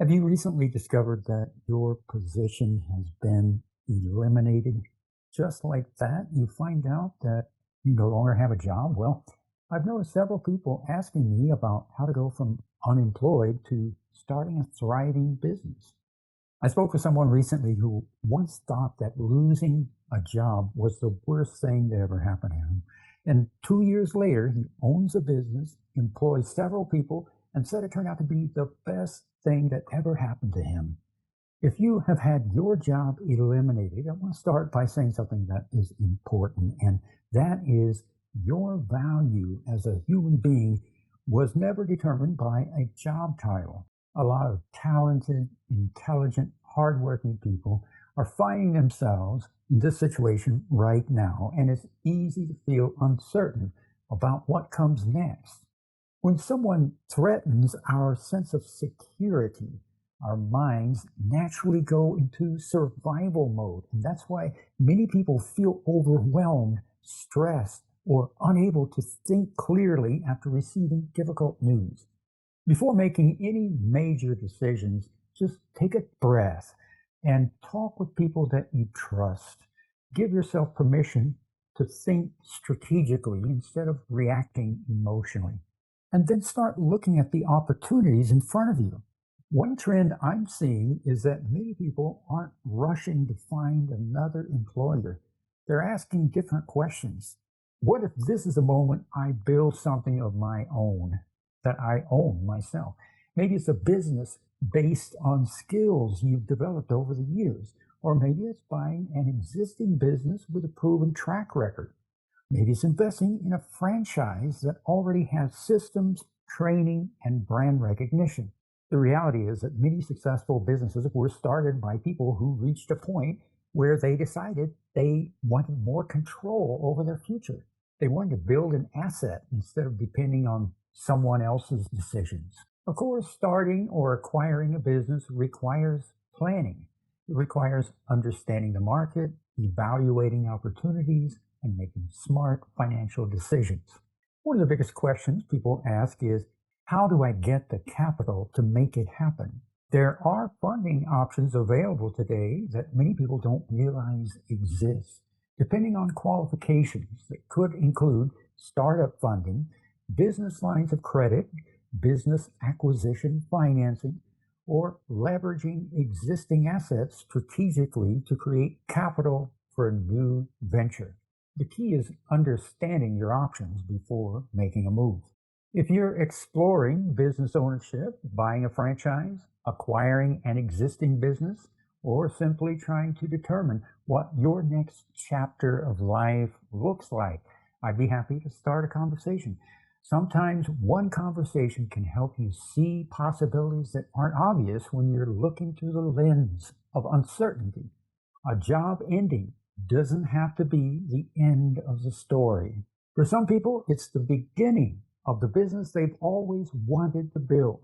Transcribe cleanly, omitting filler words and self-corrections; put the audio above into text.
Have you recently discovered that your position has been eliminated? Just like that, you find out that you no longer have a job? Well, I've noticed several people asking me about how to go from unemployed to starting a thriving business. I spoke with someone recently who once thought that losing a job was the worst thing that ever happened to him. And 2 years later, he owns a business, employs several people, and said it turned out to be the best thing that ever happened to him. If you have had your job eliminated, I want to start by saying something that is important, and that is your value as a human being was never determined by a job title. A lot of talented, intelligent, hardworking people are finding themselves in this situation right now, and it's easy to feel uncertain about what comes next. When someone threatens our sense of security, our minds naturally go into survival mode. And that's why many people feel overwhelmed, stressed, or unable to think clearly after receiving difficult news. Before making any major decisions, just take a breath and talk with people that you trust. Give yourself permission to think strategically instead of reacting emotionally. And then start looking at the opportunities in front of you. One trend I'm seeing is that many people aren't rushing to find another employer. They're asking different questions. What if this is a moment I build something of my own that I own myself? Maybe it's a business based on skills you've developed over the years, or maybe it's buying an existing business with a proven track record. Maybe it's investing in a franchise that already has systems, training, and brand recognition. The reality is that many successful businesses were started by people who reached a point where they decided they wanted more control over their future. They wanted to build an asset instead of depending on someone else's decisions. Of course, starting or acquiring a business requires planning. It requires understanding the market, evaluating opportunities, and making smart financial decisions. One of the biggest questions people ask is, how do I get the capital to make it happen? There are funding options available today that many people don't realize exist. Depending on qualifications that could include startup funding, business lines of credit, business acquisition financing, or leveraging existing assets strategically to create capital for a new venture. The key is understanding your options before making a move. If you're exploring business ownership, buying a franchise, acquiring an existing business, or simply trying to determine what your next chapter of life looks like, I'd be happy to start a conversation. Sometimes one conversation can help you see possibilities that aren't obvious when you're looking through the lens of uncertainty. A job ending doesn't have to be the end of the story. For some people, it's the beginning of the business they've always wanted to build.